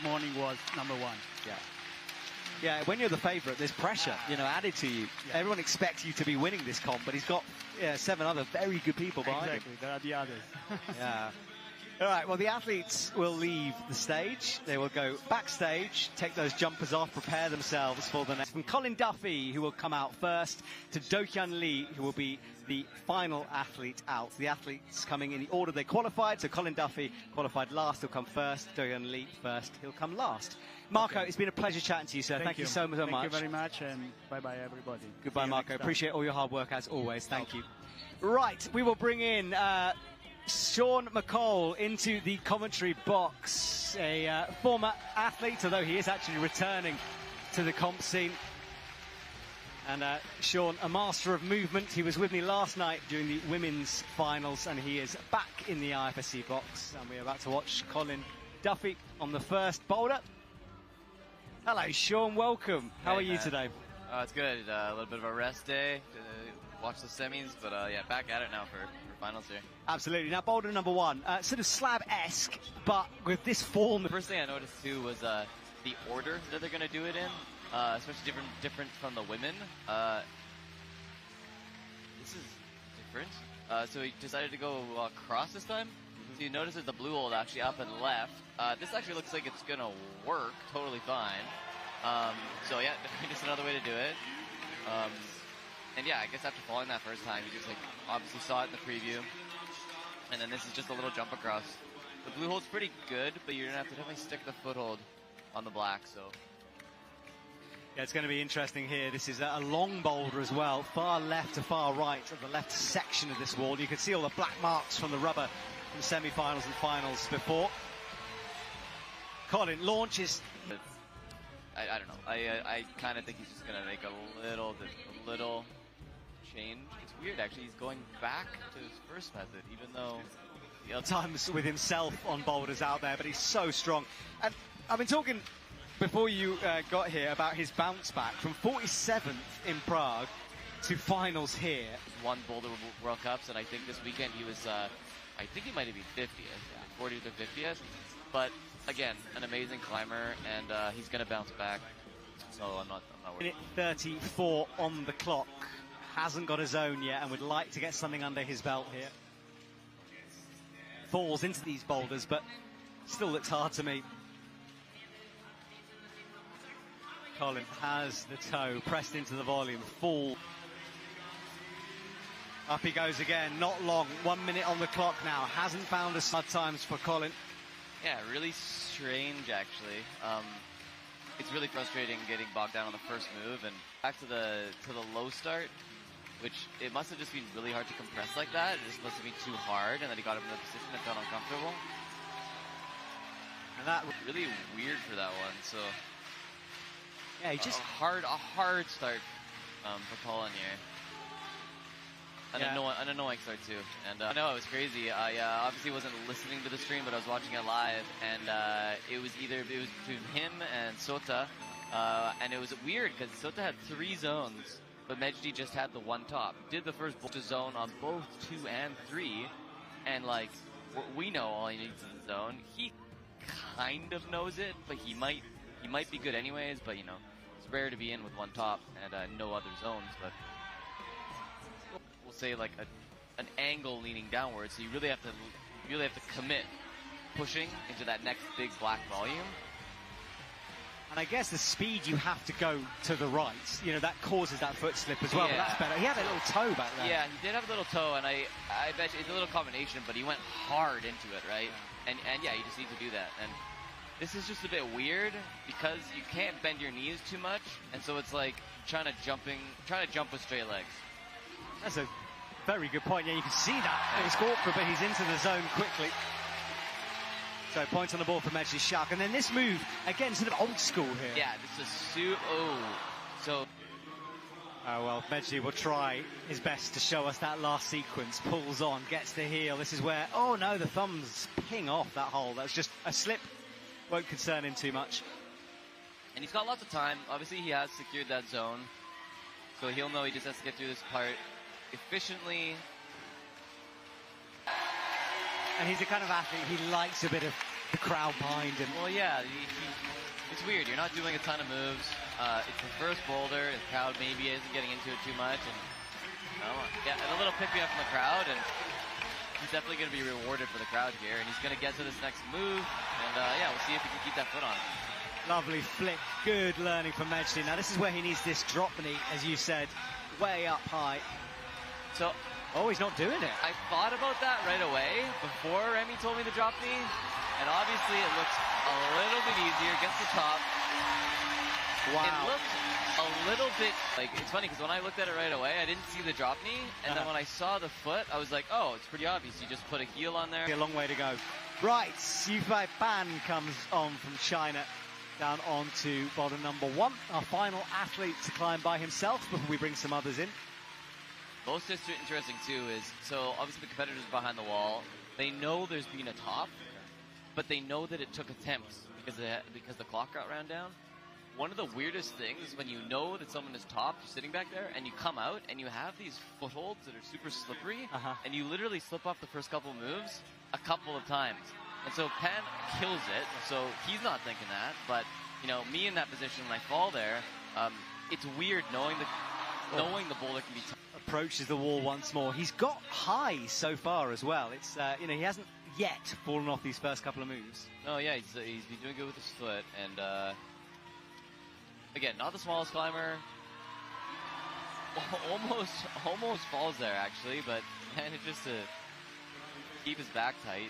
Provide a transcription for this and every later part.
morning was #1. Yeah. Yeah, when you're the favourite, there's pressure, added to you. Yeah. Everyone expects you to be winning this comp, but he's got 7 other very good people behind him. Exactly, there are the others. Yeah. All right, well, the athletes will leave the stage. They will go backstage, take those jumpers off, prepare themselves for the next. From Colin Duffy, who will come out first, to Do-Hyun Lee, who will be the final athlete out. The athletes coming in the order they qualified. So Colin Duffy qualified last, he'll come first. Do-Hyun Lee first, he'll come last. Marco, It's been a pleasure chatting to you, sir. Thank you so much. Thank you very much, and bye-bye, everybody. Goodbye, Marco. Appreciate all your hard work, as always. Thank you. Right, we will bring in Sean McCall into the commentary box, a former athlete, although he is actually returning to the comp scene. And Sean, a master of movement. He was with me last night during the women's finals, and he is back in the IFSC box. And we're about to watch Colin Duffy on the first boulder. Hello, Sean. Welcome. How are you today? It's good. A little bit of a rest day to watch the semis, but yeah, back at it now for finals here. Absolutely. Now, boulder #1, sort of slab-esque, but with this form. The first thing I noticed too was the order that they're going to do it in, especially different from the women. This is different. So he decided to go cross this time. So you notice that the blue hold actually up and left. This actually looks like it's going to work totally fine. So yeah, definitely just another way to do it. And yeah, I guess after falling that first time, you just obviously saw it in the preview. And then this is just a little jump across. The blue hold's pretty good, but you're going to have to definitely stick the foothold on the black, so. Yeah, it's going to be interesting here. This is a long boulder as well, far left to far right of the left section of this wall. You can see all the black marks from the rubber in the semi-finals and finals before. Colin launches. I don't know. I kind of think he's just going to make a little change. It's weird, actually. He's going back to his first method, even though the other times with himself on boulders out there, but he's so strong. And I've been talking before you got here about his bounce back from 47th in Prague to finals here. Won Boulder World Cups, and I think this weekend he was, I think he might have been 50th, 40th or 50th. But again, an amazing climber, and he's going to bounce back. So I'm not worried. Minute 34 on the clock. Hasn't got his own yet, and would like to get something under his belt here. Falls into these boulders, but still looks hard to me. Colin has the toe pressed into the volume. Full. Up he goes again. Not long. 1 minute on the clock now. Hasn't found a hard times for Colin. Yeah, really strange, actually. It's really frustrating getting bogged down on the first move, and back to the low start, which it must have just been really hard to compress like that. It just must have been too hard, and then he got him in the position that felt uncomfortable. And that was really weird for that one. So yeah, he just a hard start for Colin here. An annoying start too, and I know it was crazy. I obviously wasn't listening to the stream, but I was watching it live, and it was between him and Sota, and it was weird because Sota had 3 zones, but Mejdi just had the one top. Did the first zone on both 2 and 3, and we know all he needs in the zone. He kind of knows it, but he might be good anyways. But it's rare to be in with one top and no other zones, but. We'll say an angle leaning downwards, so you really have to commit pushing into that next big black volume. And I guess the speed you have to go to the right, that causes that foot slip as well. Yeah. But that's better. He had a little toe back there. Yeah, he did have a little toe, and I bet you it's a little combination, but he went hard into it, right? And yeah, you just need to do that. And this is just a bit weird because you can't bend your knees too much, and so it's like trying to jump with straight legs. That's a very good point. Yeah, you can see that. It's awkward, but he's into the zone quickly. So points on the ball for Mejdi Shark. And then this move, again, sort of old school here. Yeah, this is Oh, well, Mejdi will try his best to show us that last sequence. Pulls on, gets the heel. This is where, oh no, the thumbs ping off that hole. That's just a slip. Won't concern him too much. And he's got lots of time. Obviously, he has secured that zone. So he'll know he just has to get through this part efficiently. And he's the kind of athlete, he likes a bit of the crowd behind him. Well, yeah, it's weird. You're not doing a ton of moves. It's his first boulder. The crowd maybe isn't getting into it too much. And yeah, and a little pick me up from the crowd, and he's definitely going to be rewarded for the crowd here. And he's going to get to this next move. And yeah, we'll see if he can keep that foot on. Lovely flick. Good learning from Mejdi. Now, this is where he needs this drop knee, as you said, way up high. So, oh, he's not doing it. I thought about that right away before Remy told me to drop knee. And obviously it looks a little bit easier, gets the top. Wow. It looks a little bit, like, it's funny because when I looked at it right away, I didn't see the drop knee. And then when I saw the foot, I was like, oh, it's pretty obvious. You just put a heel on there. A long way to go. Right, Yufei Pan comes on from China down on to bottom number 1. Our final athlete to climb by himself before we bring some others in. Most interesting too is, so obviously the competitors behind the wall, they know there's been a top, but they know that it took attempts because the clock got ran down. One of the weirdest things when you know that someone is top, you're sitting back there, and you come out and you have these footholds that are super slippery, and you literally slip off the first couple moves a couple of times. And so Pan kills it, so he's not thinking that, but you know, me in that position when I fall there, it's weird knowing the boulder can be tough. Approaches the wall once more. He's got high so far as well. It's you know, he hasn't yet fallen off these first couple of moves. No, yeah, he's been doing good with his foot, and again, not the smallest climber. Almost falls there actually, but manages to keep his back tight.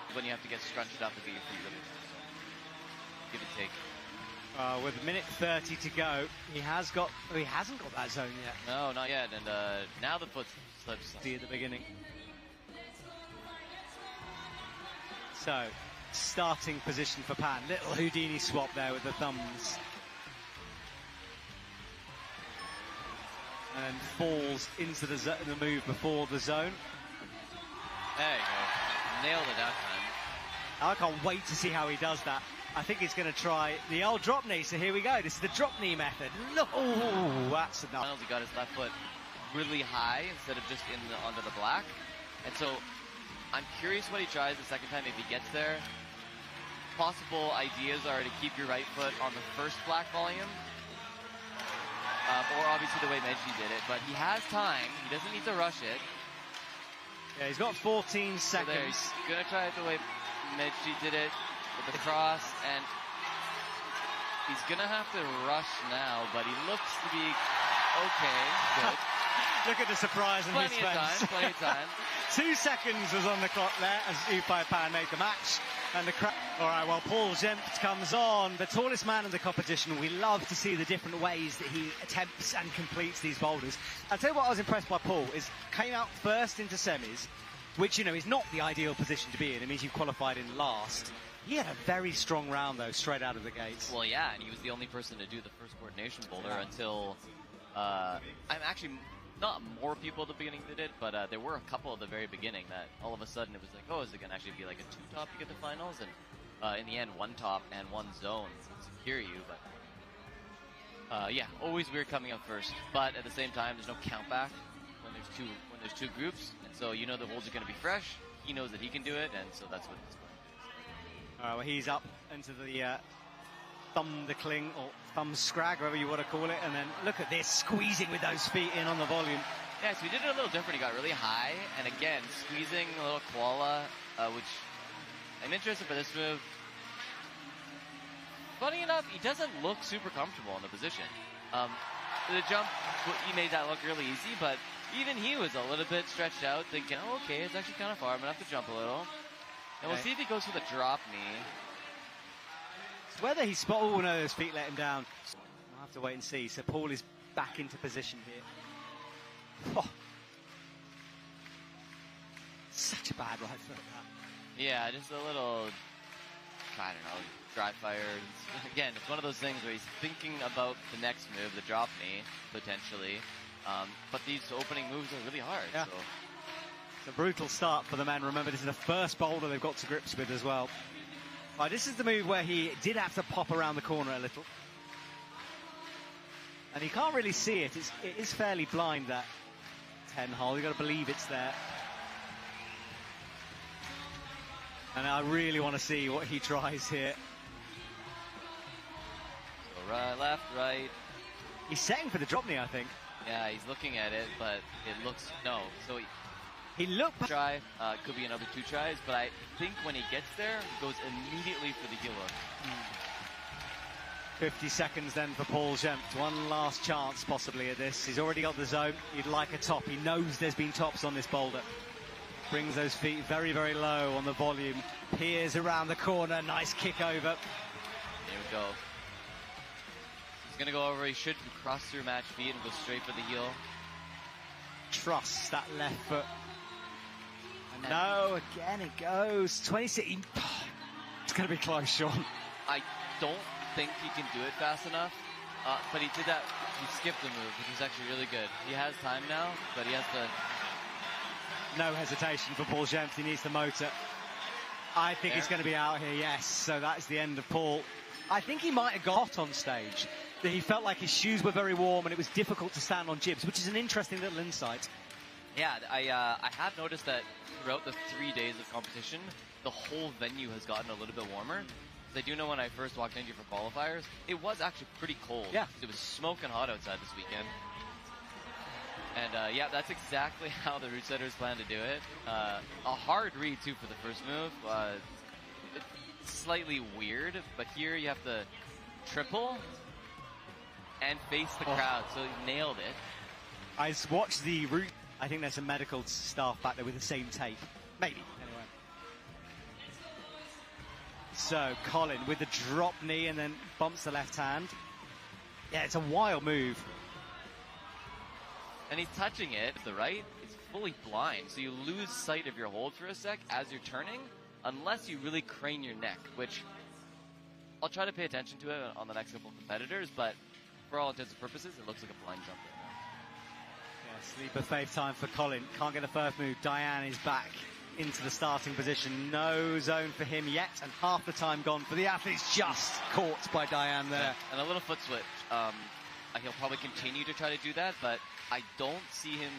And when you have to get scrunched up and get your feet really, so give and take. With a minute 30 to go, he hasn't got that zone yet. No, not yet. And now the foot slips. See at the beginning. So, starting position for Pan. Little Houdini swap there with the thumbs. And falls into the move before the zone. There you go. Nailed it that time. I can't wait to see how he does that. I think he's going to try the old drop knee. So here we go. This is the drop knee method. Look, oh, that's enough. Finals, he got his left foot really high instead of just onto the black. And so I'm curious what he tries the second time if he gets there. Possible ideas are to keep your right foot on the first black volume. Or obviously the way Mejdi did it. But he has time. He doesn't need to rush it. Yeah, he's got 14 seconds. So there, he's going to try it the way Mejdi did it. With the cross, and he's gonna have to rush now, but he looks to be okay. Good. Look at the surprise in his face. Plenty of time. 2 seconds was on the clock there as Yufei Pan made the match, and the crowd. All right, well, Paul Zempt comes on, the tallest man in the competition. We love to see the different ways that he attempts and completes these boulders. I'll tell you what I was impressed by Paul is came out first into semis, which, you know, is not the ideal position to be in. It means you've qualified in last. He had a very strong round, though, straight out of the gates. Well, yeah, and he was the only person to do the first coordination boulder until... I'm actually... Not more people at the beginning did it, but there were a couple at the very beginning that all of a sudden it was like, oh, is it going to actually be like a 2-top to get to finals? And in the end, 1 top and 1 zone would secure you. But yeah, always weird coming up first. But at the same time, there's no count back when there's two groups. And so you know the holds are going to be fresh. He knows that he can do it, and so that's what he's going to do. Well, he's up into the thumb the cling, or thumb scrag, whatever you want to call it, and then look at this, squeezing with those feet in on the volume. Yeah, so he did it a little different. He got really high, and again, squeezing a little koala, which I'm interested for this move. Funny enough, he doesn't look super comfortable in the position. The jump, he made that look really easy, but even he was a little bit stretched out, thinking, oh, okay, it's actually kind of far, I'm going to have to jump a little. And we'll see if he goes for the drop knee. It's whether he spot. Oh no, his feet let him down. We'll have to wait and see. So Paul is back into position here. Oh. Such a bad right foot. That. Yeah, just a little, I don't know, dry fire. Again, it's one of those things where he's thinking about the next move, the drop knee, potentially. But these opening moves are really hard. Yeah. So. It's a brutal start for the man. Remember, this is the first boulder they've got to grips with as well. Right, this is the move where he did have to pop around the corner a little. And you can't really see it. It is fairly blind, that 10 hole. You've got to believe it's there. And I really want to see what he tries here. So right, left, right. He's setting for the drop knee, I think. Yeah, he's looking at it, but it looks, no. So He looked back. try, could be another 2 tries, but I think when he gets there, he goes immediately for the heel hook. 50 seconds then for Paul Gempt. One last chance possibly at this. He's already got the zone. He'd like a top. He knows there's been tops on this boulder. Brings those feet very, very low on the volume. Peers around the corner. Nice kick over. There we go. He's going to go over. He should cross through match feet and go straight for the heel. Trusts that left foot. And no, again it goes. 26. It's going to be close, Sean. I don't think he can do it fast enough, but he did that. He skipped the move, which is actually really good. He has time now, but he has to. No hesitation for Paul Gempt. He needs the motor. I think he's going to be out here, yes. So that's the end of Paul. I think he might have got hot on stage. That he felt like his shoes were very warm and it was difficult to stand on jibs, which is an interesting little insight. Yeah, I have noticed that throughout the 3 days of competition, the whole venue has gotten a little bit warmer. I do know when I first walked in here for qualifiers, it was actually pretty cold. Yeah. It was smoking hot outside this weekend. And yeah, that's exactly how the route setters plan to do it. A hard read too for the first move. It's slightly weird, but here you have to triple and face the crowd, so he nailed it. I watched the route. I think there's some medical staff back there with the same tape. Maybe. Anyway. So Colin with the drop knee and then bumps the left hand. Yeah, it's a wild move. And he's touching it to the right. It's fully blind, so you lose sight of your hold for a sec as you're turning, unless you really crane your neck, which I'll try to pay attention to it on the next couple of competitors, but for all intents and purposes, it looks like a blind jump right now. Yeah, sleep of faith time for Colin. Can't get a first move. Diane is back into the starting position. No zone for him yet, and half the time gone for the athletes. Just caught by Diane there. Yeah, and a little foot switch. He'll probably continue to try to do that, but I don't see him.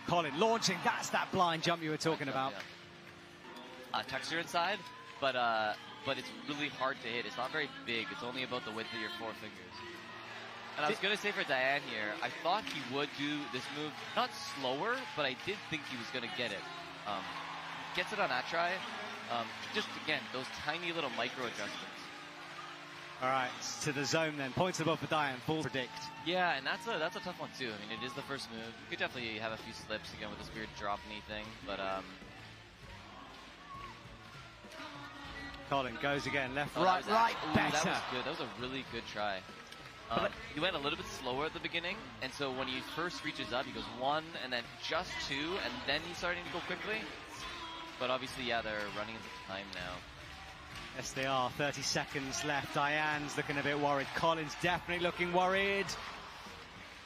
Colin launching. That's that blind jump you were talking about. Yeah. Texture inside, but it's really hard to hit. It's not very big. It's only about the width of your 4 fingers. And I was going to say for Diane here, I thought he would do this move, not slower, but I did think he was going to get it. Gets it on that try. Just, again, those tiny little micro adjustments. All right, to the zone then. Points above for Diane, full predict. Yeah, and that's a tough one, too. I mean, it is the first move. You could definitely have a few slips, again, with this weird drop knee thing, but... Colin goes again, left, Oh, right, right, better. That was good. That was a really good try. He went a little bit slower at the beginning, and so when he first reaches up, he goes 1, and then just 2, and then he's starting to go quickly. But obviously, yeah, they're running into time now. Yes, they are. 30 seconds left. Diane's looking a bit worried. Colin's definitely looking worried.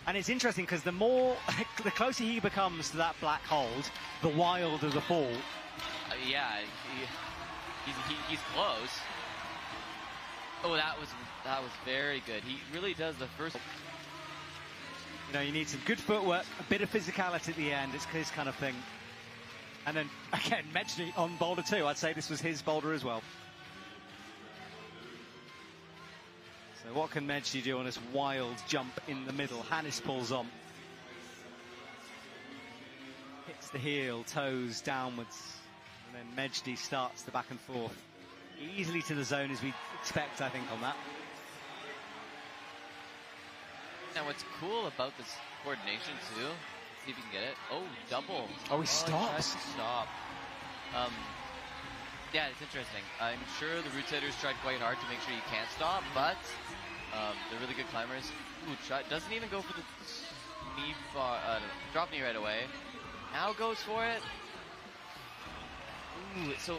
And it's interesting because the the closer he becomes to that black hold, the wilder the fall. Yeah, he's close. Oh, that was very good. He really does the first. You know, you need some good footwork, a bit of physicality at the end. It's his kind of thing. And then again, Mejdi on boulder 2. I'd say this was his boulder as well. So what can Mejdi do on this wild jump in the middle? Hannes pulls on. Hits the heel, toes downwards. And then Mejdi starts the back and forth. Easily to the zone as we expect, I think, on that. Now what's cool about this coordination too, let's see if you can get it. Oh, double. Oh, he stops. He stop. Yeah, it's interesting. I'm sure the route setters tried quite hard to make sure you can't stop, but they're really good climbers. Ooh, doesn't even go for the knee drop knee right away. Now goes for it. Ooh, so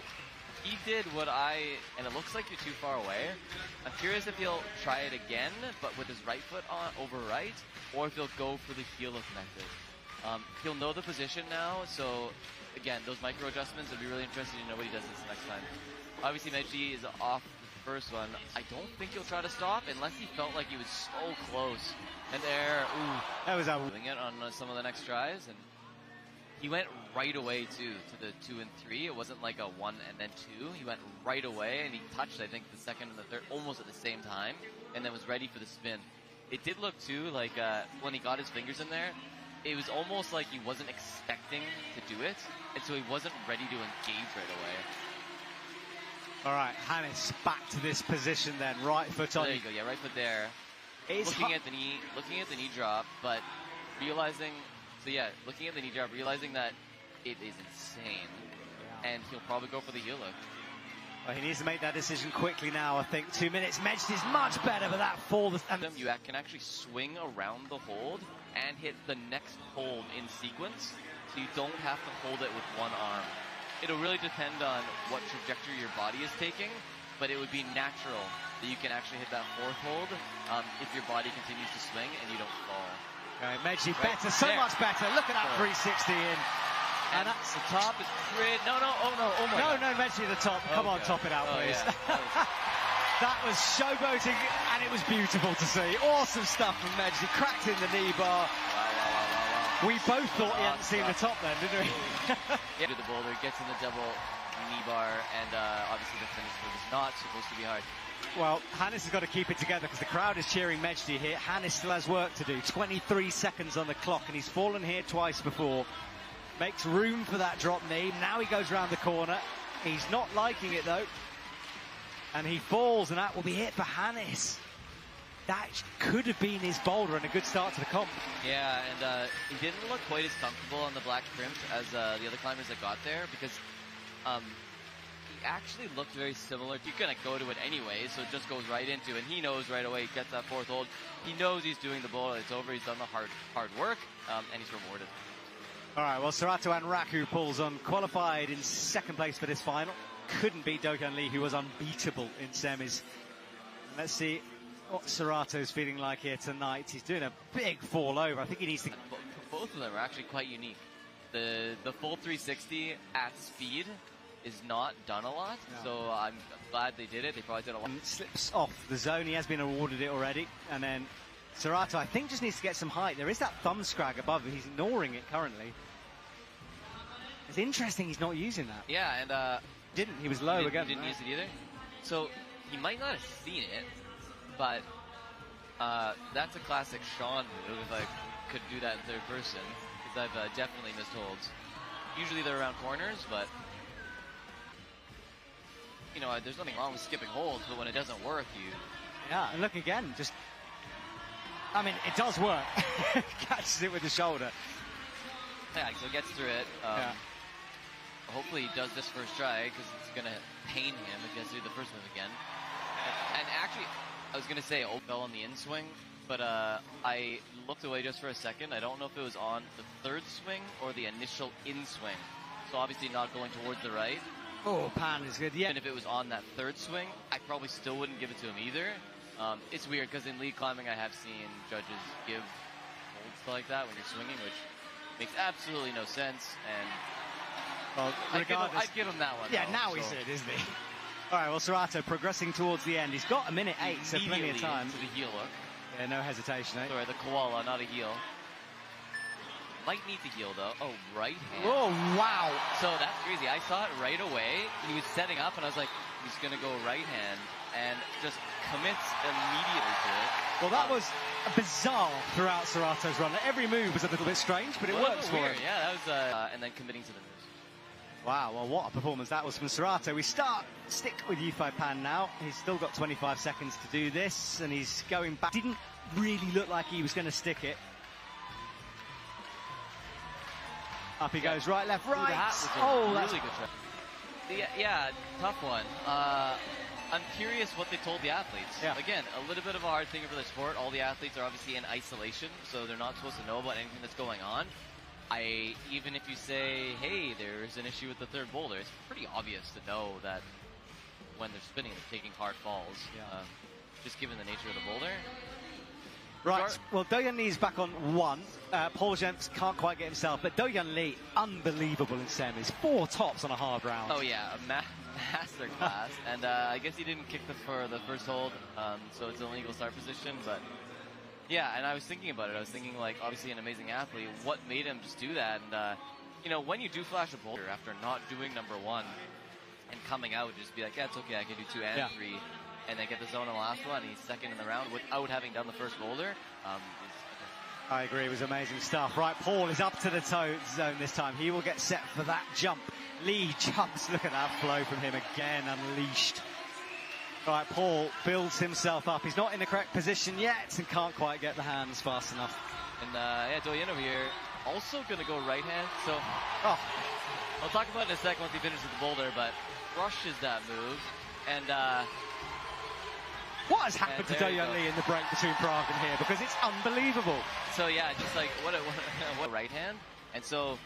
he did what and it looks like you're too far away. I'm curious if he'll try it again, but with his right foot on over right, or if he'll go for the heel hook method. He'll know the position now, so again, those micro adjustments, it'll be really interesting to know what he does this next time. Obviously, Mejdi is off the first one. I don't think he'll try to stop unless he felt like he was so close. And there, ooh, That was doing it on some of the next tries, and he went right away too to the 2 and 3. It wasn't like a 1 and then 2. He went right away, and he touched, I think, the second and the third almost at the same time, and then was ready for the spin. It did look too like when he got his fingers in there, it was almost like he wasn't expecting to do it, and so he wasn't ready to engage right away. All right, Hannes back to this position then, right foot on. There you go, yeah, right foot there. It's looking at the knee drop, but realizing, looking at the knee drop, realizing that it is insane, and he'll probably go for the heel hook. Well, he needs to make that decision quickly now, I think. 2 minutes. Medj is much better, but that fall... You can actually swing around the hold and hit the next hold in sequence, so you don't have to hold it with one arm. It'll really depend on what trajectory your body is taking, but it would be natural that you can actually hit that fourth hold if your body continues to swing and you don't fall. Okay, Medj better, so much better. Look at that 360 in. And that's the top is grid. No, oh my God. No, Medj at the top. Come on, top it out, please. Yeah. That was showboating, and it was beautiful to see. Awesome stuff from Medj. He cracked in the knee bar. Wow. We both thought he hadn't seen the top then, didn't we? To the boulder, gets in the double knee bar, and obviously the finish was not supposed to be hard. Well, Hannes has got to keep it together because the crowd is cheering Medj here. Hannes still has work to do. 23 seconds on the clock, and he's fallen here twice before. Makes room for that drop knee. Now he goes around the corner. He's not liking it, though. And he falls, and that will be it for Hannes. That could have been his boulder and a good start to the comp. Yeah, and he didn't look quite as comfortable on the black crimp as the other climbers that got there, because he actually looked very similar. You're going to go to it anyway, so it just goes right into it. And he knows right away, he gets that fourth hold. He knows he's doing the boulder. It's over. He's done the hard work, and he's rewarded. All right, well, Serato and Raku pulls on, qualified in second place for this final. Couldn't beat Do-Hyun Lee, who was unbeatable in semis. And let's see what Serato's feeling like here tonight. He's doing a big fall over. I think he needs to... Both of them are actually quite unique. The full 360 at speed is not done a lot, so I'm glad they did it. They probably did a lot. Slips off the zone. He has been awarded it already. And then Serato, I think, just needs to get some height. There is that thumb scrag above him. He's ignoring it currently. It's interesting he's not using that. Yeah, and... Didn't. He was low again. He didn't use it either. So, he might not have seen it, but that's a classic Sean move if I could do that in third person, because I've definitely missed holds. Usually they're around corners, but... You know, there's nothing wrong with skipping holds, but when it doesn't work, you... Yeah, and look again, just... I mean, it does work. Catches it with the shoulder. Yeah, so he gets through it. Hopefully he does this first try, because it's going to pain him if he has to do the first move again. And actually, I was going to say fell on the in-swing, but I looked away just for a second. I don't know if it was on the third swing or the initial in-swing. So obviously not going towards the right. Oh, pan is good, yeah. And if it was on that third swing, I probably still wouldn't give it to him either. It's weird, because in lead climbing I have seen judges give holds like that when you're swinging, which makes absolutely no sense. And well, I'd give him that one. Yeah, though, now he's in, isn't he? All right, well, Serato progressing towards the end. He's got a minute 8, so plenty of time. To the heel hook. Yeah, no hesitation, eh? Sorry, the koala, not a heel. Might need the heel, though. Oh, right hand. Oh, wow. So that's crazy. I saw it right away. He was setting up, and I was like, he's going to go right hand, and just commits immediately to it. Well, that was bizarre throughout Serato's run. Every move was a little bit strange, but it works for him. Yeah, that was, and then committing to the moves. Wow, well, what a performance that was from Serato. We stick with U5 Pan now. He's still got 25 seconds to do this, and he's going back. Didn't really look like he was going to stick it. Up he goes, right, left, right. Oh, that's really good try. Yeah, tough one. I'm curious what they told the athletes. Yeah. Again, a little bit of a hard thing for the sport. All the athletes are obviously in isolation, so they're not supposed to know about anything that's going on. Even if you say, hey, there's an issue with the third boulder, it's pretty obvious to know that when they're spinning, they're taking hard falls. Yeah. Just given the nature of the boulder. Right, well, Do-Hyun Lee is back on 1. Paul Jens can't quite get himself, but Do-Hyun Lee, unbelievable in semis. 4 tops on a hard round. Oh, yeah, masterclass. And I guess he didn't kick for the first hold, so it's an illegal start position. But yeah, and I was thinking about it. I was thinking, like, obviously an amazing athlete. What made him just do that? And you know, when you do flash a boulder after not doing number one and coming out, just be like, yeah, it's okay, I can do 2 and 3, and then get the zone on the last one. And he's second in the round without having done the first boulder. I agree, it was amazing stuff. Right, Paul is up to the toe zone this time. He will get set for that jump. Lee jumps, look at that flow from him again, unleashed. Right, Paul builds himself up. He's not in the correct position yet and can't quite get the hands fast enough. And yeah, Doyen over here also going to go right hand. So I'll talk about it in a second once he finishes the boulder, but crushes that move. And what has happened to Doyen Lee in the break between Prague and here? Because it's unbelievable. So yeah, just like what right hand. And so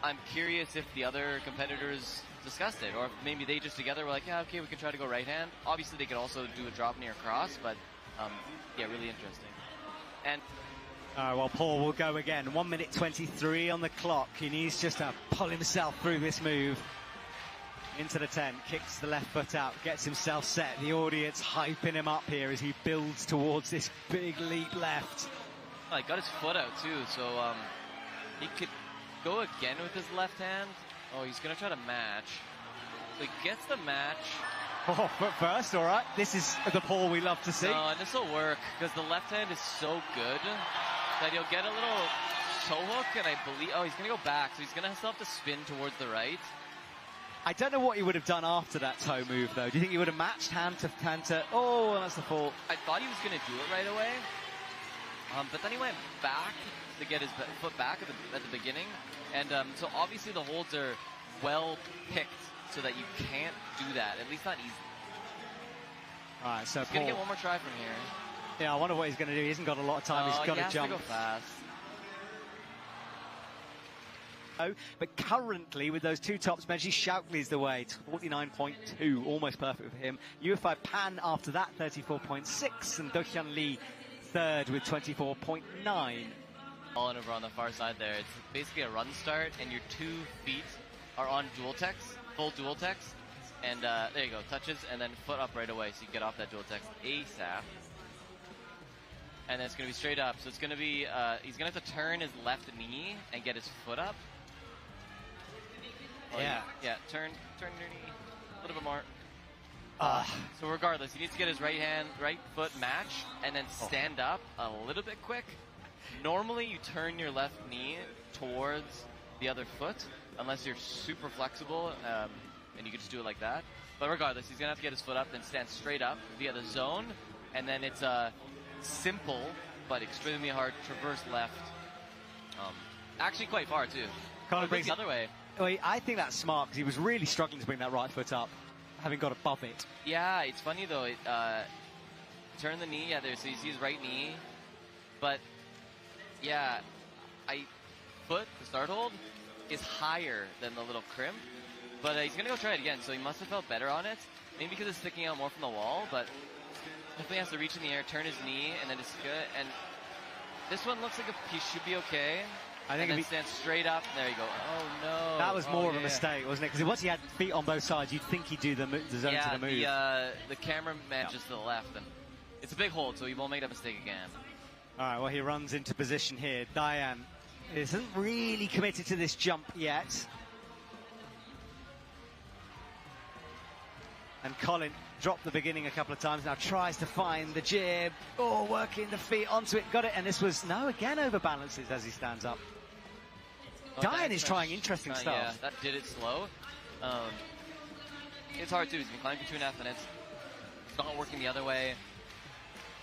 I'm curious if the other competitors discussed it, or if maybe they just together were like, yeah, okay, we can try to go right hand. Obviously, they could also do a drop near cross, but yeah, really interesting. And well, Paul will go again. 1 minute 23 on the clock. He needs just to pull himself through this move. Into the 10, kicks the left foot out, gets himself set. The audience hyping him up here as he builds towards this big leap left. Oh, he got his foot out too, so he could go again with his left hand. Oh, he's going to try to match. So he gets the match. Oh, but first, all right. This is the Paul we love to see. No, and this will work because the left hand is so good that he'll get a little toe hook, and I believe, oh, he's going to go back, so he's going to still have to spin towards the right. I don't know what he would have done after that toe move, though. Do you think he would have matched hand to hand to... Oh, that's the fault. I thought he was going to do it right away, but then he went back to get his foot back at the beginning, and so obviously the holds are well picked so that you can't do that, at least not easily. All right, so he's going to get one more try from here. Yeah, I wonder what he's going to do. He hasn't got a lot of time. He's got to jump. To go fast. But currently, with those two tops, Meji Shaukli's the way, 49.2, almost perfect for him. UFI Pan after that, 34.6, and Dohyun Lee third with 24.9. All over on the far side there. It's basically a run start, and your 2 feet are on dual text, full dual text, and there you go, touches, and then foot up right away, so you get off that dual text ASAP. And then it's going to be straight up, so it's going to be, he's going to have to turn his left knee and get his foot up. Oh, yeah, turn your knee a little bit more. So regardless, he needs to get his right foot match, and then stand up a little bit quick. Normally, you turn your left knee towards the other foot, unless you're super flexible, and you can just do it like that. But regardless, he's gonna have to get his foot up, then stand straight up via the zone, and then it's a simple but extremely hard traverse left. Actually, quite far too. Colin brings the other way. Well, I think that's smart because he was really struggling to bring that right foot up, having got above it. Yeah, it's funny though. Turn the knee, yeah, there. So you see his right knee, but yeah, the start hold is higher than the little crimp, but he's gonna go try it again. So he must have felt better on it, maybe because it's sticking out more from the wall. But definitely has to reach in the air, turn his knee, and then it's good. And this one looks like he should be okay. I think and then stand straight up. There you go. Oh, no. That was more of a mistake, wasn't it? Because once he had feet on both sides, you'd think he'd do the zone to the move. Yeah, the camera matches to the left. And it's a big hold, so he won't make that mistake again. All right, well, he runs into position here. Diane isn't really committed to this jump yet. And Colin dropped the beginning a couple of times, now tries to find the jib. Oh, working the feet onto it, got it. And this was, no, again overbalances as he stands up. Diane is trying interesting stuff. Yeah, that did it slow. It's hard too. He's been climbing for 2.5 minutes. It's not working the other way.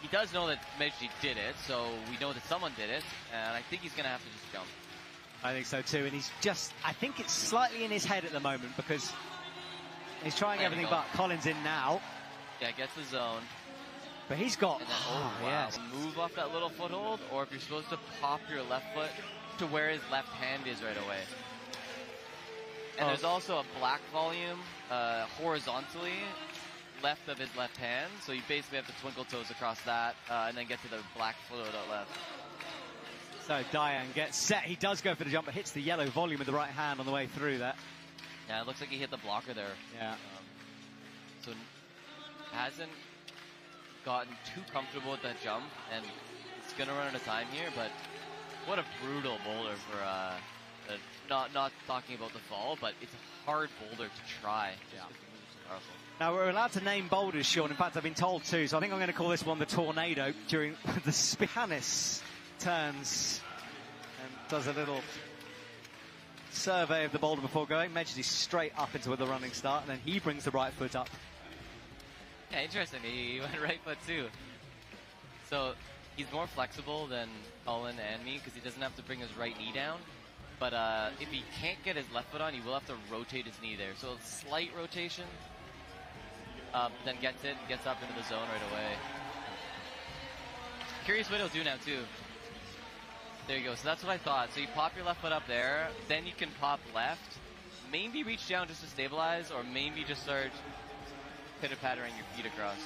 He does know that Meji did it, so we know that someone did it, and I think he's going to have to just jump. I think so too, and he's just, I think it's slightly in his head at the moment because he's trying everything but Colin's in now. Yeah, gets the zone. But he's got, and then, yes. Move off that little foothold, or if you're supposed to pop your left foot to where his left hand is right away. And there's also a black volume horizontally left of his left hand, so you basically have to twinkle toes across that and then get to the black foot out left. So Diane gets set. He does go for the jump, but hits the yellow volume with the right hand on the way through that. Yeah, it looks like he hit the blocker there. Yeah. so hasn't gotten too comfortable with that jump, and it's gonna run out of time here. But what a brutal boulder for not talking about the fall, but it's a hard boulder to try. Yeah. Now, we're allowed to name boulders, Sean. In fact, I've been told to, so I think I'm going to call this one the Tornado during the spin. Hannes turns and does a little survey of the boulder before going. Mejdi straight up into the running start, and then he brings the right foot up. Yeah, interesting. He went right foot too. So he's more flexible than Colin and me because he doesn't have to bring his right knee down. But if he can't get his left foot on, he will have to rotate his knee there. So a slight rotation. Then gets up into the zone right away. Curious what he'll do now too. There you go. So that's what I thought. So you pop your left foot up there, then you can pop left. Maybe reach down just to stabilize, or maybe just start pitter-pattering your feet across.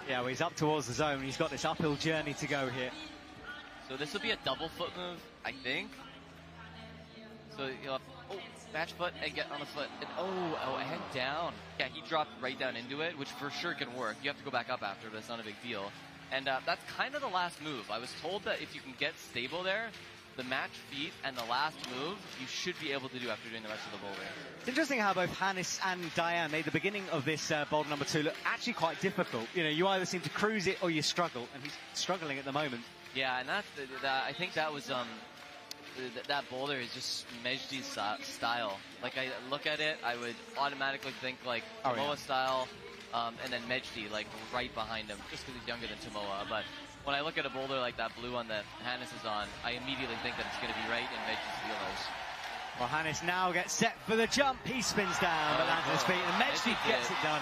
Yeah, well, he's up towards the zone. He's got this uphill journey to go here. So this will be a double foot move, I think. So you'll have, match foot and get on the foot. And and down. Yeah, he dropped right down into it, which for sure can work. You have to go back up after, but it's not a big deal. And that's kind of the last move. I was told that if you can get stable there, the match feet and the last move, you should be able to do after doing the rest of the boulder. It's interesting how both Hannes and Diane made the beginning of this boulder number 2 look actually quite difficult. You know, you either seem to cruise it or you struggle, and he's struggling at the moment. Yeah, and that's I think that was that boulder is just Mejdi's style. Like, I look at it, I would automatically think like Tomoa style, and then Mejdi like right behind him, just because he's younger than Tomoa. But when I look at a boulder like that blue one that Hannes is on, I immediately think that it's going to be right in Mejdi's wheelhouse. Well, Hannes now gets set for the jump. He spins down, but lands on his feet, and Mejdi gets it done.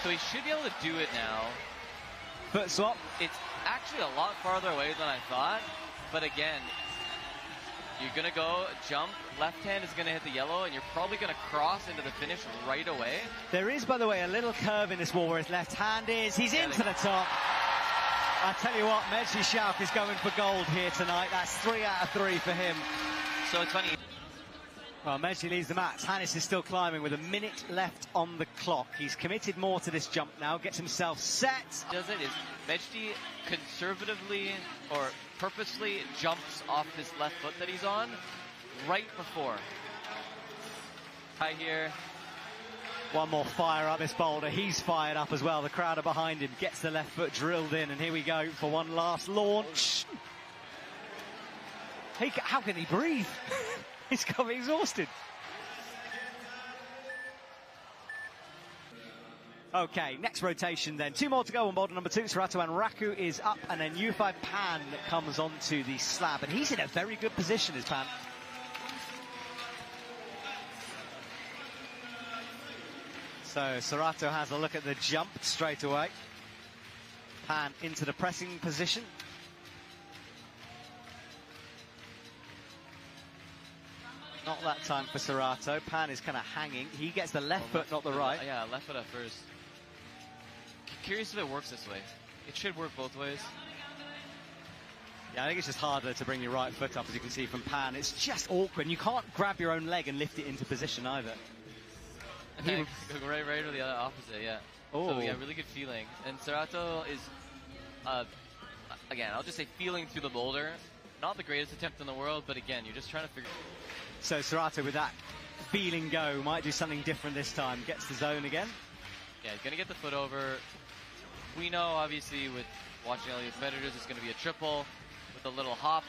So he should be able to do it now. Foot swap. It's actually a lot farther away than I thought, but again, you're going to go jump, left hand is going to hit the yellow, and you're probably going to cross into the finish right away. There is, by the way, a little curve in this wall where his left hand is. He's into the top. I tell you what, Mejdi Schauf is going for gold here tonight. That's 3 out of 3 for him. So it's funny. Well, Mejdi leads the match. Hannes is still climbing with a minute left on the clock. He's committed more to this jump now, gets himself set. Does it is Mejdi conservatively or purposely jumps off his left foot that he's on right before. Right here. One more fire up this boulder. He's fired up as well. The crowd are behind him. Gets the left foot drilled in, and here we go for one last launch. How can he breathe? He's coming exhausted. Okay, next rotation then. 2 more to go on boulder number 2. Serato and Raku is up, and then U5 Pan comes onto the slab, and he's in a very good position, is Pan. So Serato has a look at the jump straight away. Pan into the pressing position. Not that time for Serato. Pan is kind of hanging. He gets the left foot, not the right. Yeah, left foot at first. Curious if it works this way. It should work both ways. Yeah, I think it's just harder to bring your right foot up, as you can see from Pan. It's just awkward. And you can't grab your own leg and lift it into position either. Go right or the other opposite, yeah. Oh. So, yeah, really good feeling. And Serato is, again, I'll just say feeling through the boulder. Not the greatest attempt in the world, but again, you're just trying to figure. So Serato, with that feeling go, might do something different this time. Gets the zone again. Yeah, he's going to get the foot over. We know, obviously, with watching all the competitors, it's going to be a triple with a little hop.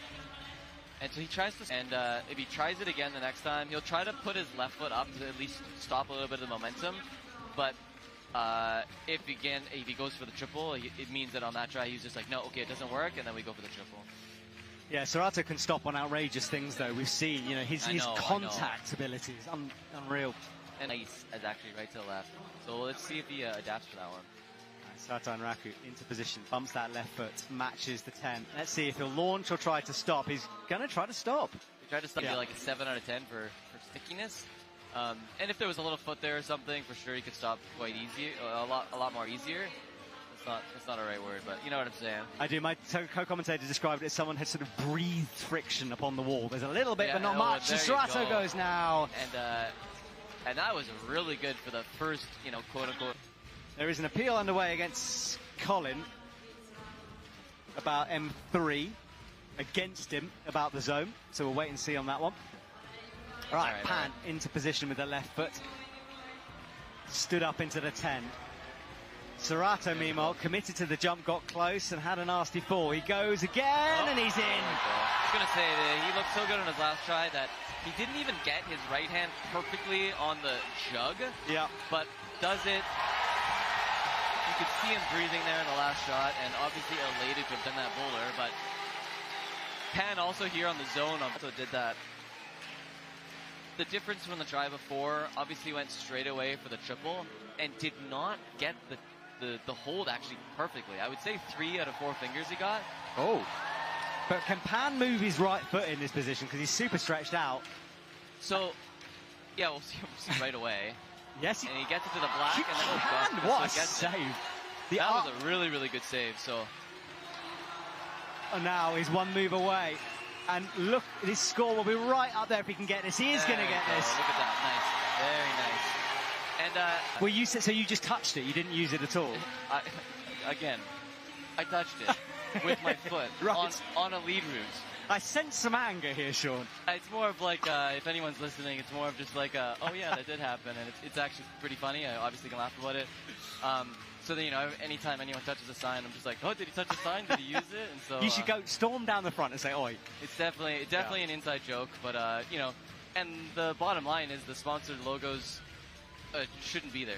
And so he tries to, and if he tries it again the next time, he'll try to put his left foot up to at least stop a little bit of the momentum. But if he goes for the triple, it means that on that try, he's just like, no, okay, it doesn't work, and then we go for the triple. Yeah, Serato can stop on outrageous things, though. We've seen, you know, his contact ability is unreal. And nice as actually right to the left. So let's see if he adapts for that one. Serato and Raku into position, bumps that left foot, matches the 10. Let's see if he'll launch or try to stop. He's going to try to stop. He tried to stop, like a 7 out of 10 for stickiness. And if there was a little foot there or something, for sure he could stop quite easy, a lot more easier. That's not a right word, but you know what I'm saying. I do. My co-commentator described it as someone had sort of breathed friction upon the wall. There's a little bit, but not much. And Serato goes now. And that was really good for the first, quote-unquote. There is an appeal underway against Colin about M3, against him about the zone, so we'll wait and see on that one. Right, Pan into position with the left foot. Stood up into the 10. Serato, meanwhile, committed to the jump, got close and had a nasty fall. He goes again, and he's in. I was going to say that he looked so good on his last try that he didn't even get his right hand perfectly on the jug. Yeah. But does it. You could see him breathing there in the last shot, and obviously elated to have done that boulder. But Pan also here on the zone also did that. The difference from the try before, obviously went straight away for the triple and did not get the hold actually perfectly. I would say 3 out of 4 fingers he got. Oh. But can Pan move his right foot in this position because he's super stretched out? So, yeah, we'll see right away. Yes. And he gets it to the black. He and then can. What a save. That was a really, really good save. So now he's one move away. And look, his score will be right up there if he can get this. He is going to get this. Look at that. Nice. Very nice. And well, you said so. You just touched it. You didn't use it at all. I touched it with my foot on a lead route. I sense some anger here, Sean. It's more of like, if anyone's listening, it's more of just like, oh yeah, that did happen, and it's actually pretty funny. I obviously can laugh about it. So then, you know, anytime anyone touches a sign, I'm just like, oh, did he touch a sign? Did he use it? And so you should go storm down the front and say, oi. It's definitely an inside joke, but you know, and the bottom line is the sponsored logos shouldn't be there.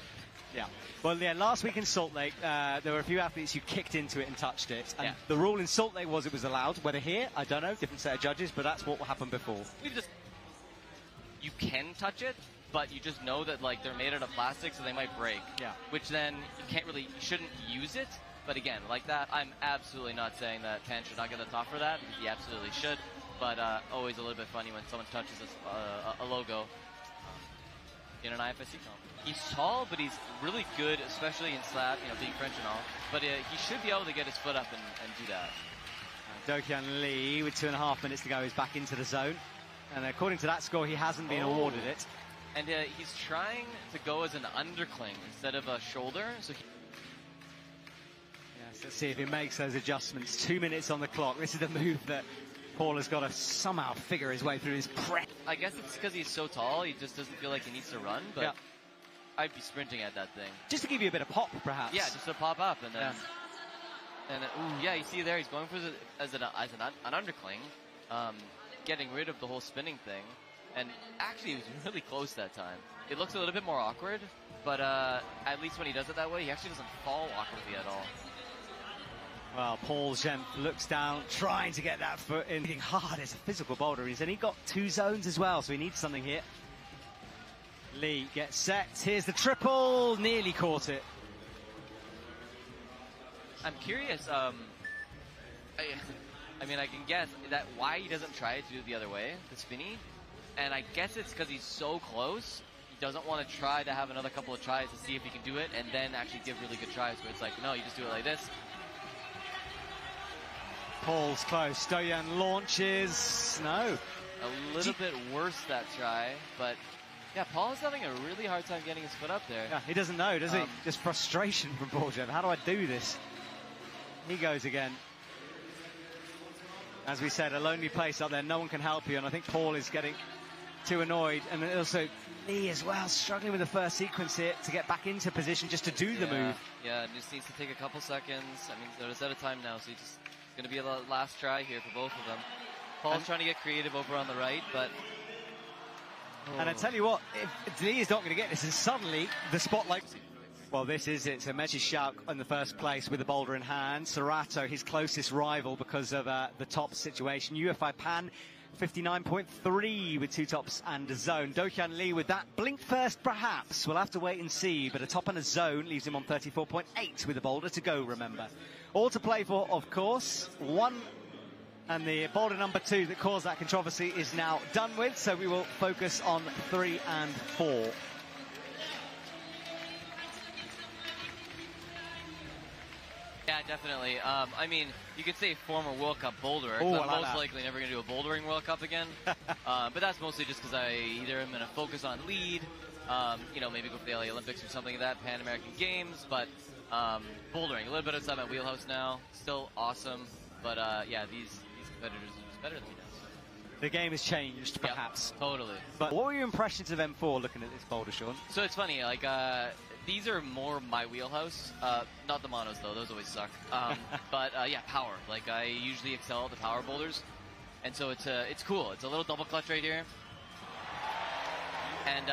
Yeah. Well, yeah, last week in Salt Lake, there were a few athletes who kicked into it and touched it. And the rule in Salt Lake was it was allowed. Whether here, I don't know, different set of judges, but that's what happened before. You can touch it, but you just know that, like, they're made out of plastic, so they might break. Yeah. Which then you shouldn't use it. But again, like that, I'm absolutely not saying that Pan should not get the top for that, because he absolutely should. But always a little bit funny when someone touches a logo in an IFSC comp. He's tall, but he's really good, especially in slab, you know, being French and all. But he should be able to get his foot up and do that. Do-Hyun Lee, with 2.5 minutes to go, is back into the zone. And according to that score, he hasn't been awarded it. And he's trying to go as an undercling instead of a shoulder. So yes, let's see if he makes those adjustments. 2 minutes on the clock. This is the move that Paul has got to somehow figure his way through his prep. I guess it's because he's so tall, he just doesn't feel like he needs to run. But I'd be sprinting at that thing. Just to give you a bit of pop, perhaps. Yeah, just to pop up. And then, yeah, you see there, he's going for an undercling, getting rid of the whole spinning thing. And actually, he was really close that time. It looks a little bit more awkward, but at least when he does it that way, he actually doesn't fall awkwardly at all. Well, Paul Gent looks down, trying to get that foot in. Hitting hard as a physical boulder. And he got 2 zones as well, so he needs something here. Lee gets set. Here's the triple. Nearly caught it. I'm curious. I mean, I can guess that why he doesn't try it to do it the other way, the spinny. And I guess it's because he's so close. He doesn't want to try to have another couple of tries to see if he can do it, and then actually give really good tries where it's like, no, you just do it like this. Paul's close. Do-Hyun launches. No. A little bit worse that try, but yeah, Paul is having a really hard time getting his foot up there. Yeah, he doesn't know, does he? Just frustration from Paul Gent. How do I do this? He goes again. As we said, a lonely place up there. No one can help you, and I think Paul is getting too annoyed. And also Lee as well, struggling with the first sequence here to get back into position just to do the move. Yeah, it just needs to take a couple seconds. I mean, they're out of time now, so it's going to be a last try here for both of them. Paul's trying to get creative over on the right, but... And I tell you what, if Lee is not going to get this, and suddenly the spotlight... Well, this is it. So Meji Shauk in the first place with the boulder in hand. Serato, his closest rival because of the top situation. UFI Pan, 59.3 with 2 tops and a zone. Do-Hyun Lee with that. Blink first, perhaps. We'll have to wait and see. But a top and a zone leaves him on 34.8 with a boulder to go, remember. All to play for, of course. 1 and the boulder number 2 that caused that controversy is now done with. So we will focus on 3 and 4. Yeah, definitely. I mean, you could say former World Cup boulderer. Oh, I'm most likely never going to do a bouldering World Cup again. But that's mostly just because I either am going to focus on lead You know, maybe go for the LA Olympics or something like that, Pan American Games, but bouldering, a little bit outside my wheelhouse now. Still awesome, but yeah, these competitors are just better than me now. The game has changed, perhaps. Yeah, totally. But what were your impressions of M4 looking at this boulder, Sean? So it's funny, like, these are more my wheelhouse. Not the monos, though. Those always suck. But, yeah, power. Like, I usually excel at the power boulders. And so it's cool. It's a little double clutch right here. And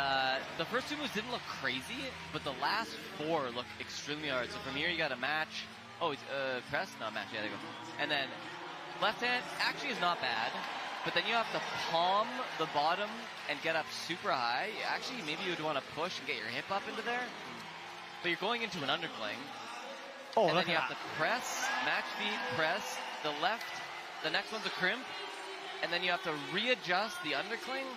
the first two moves didn't look crazy, but the last four look extremely hard. So from here, you got a match. Oh, it's press? No, match. Yeah, there you go. And then left hand actually is not bad. But then you have to palm the bottom and get up super high. Actually, maybe you would want to push and get your hip up into there. But you're going into an undercling. Oh, and then you have to press, match feet, press, the left, the next one's a crimp, and then you have to readjust the undercling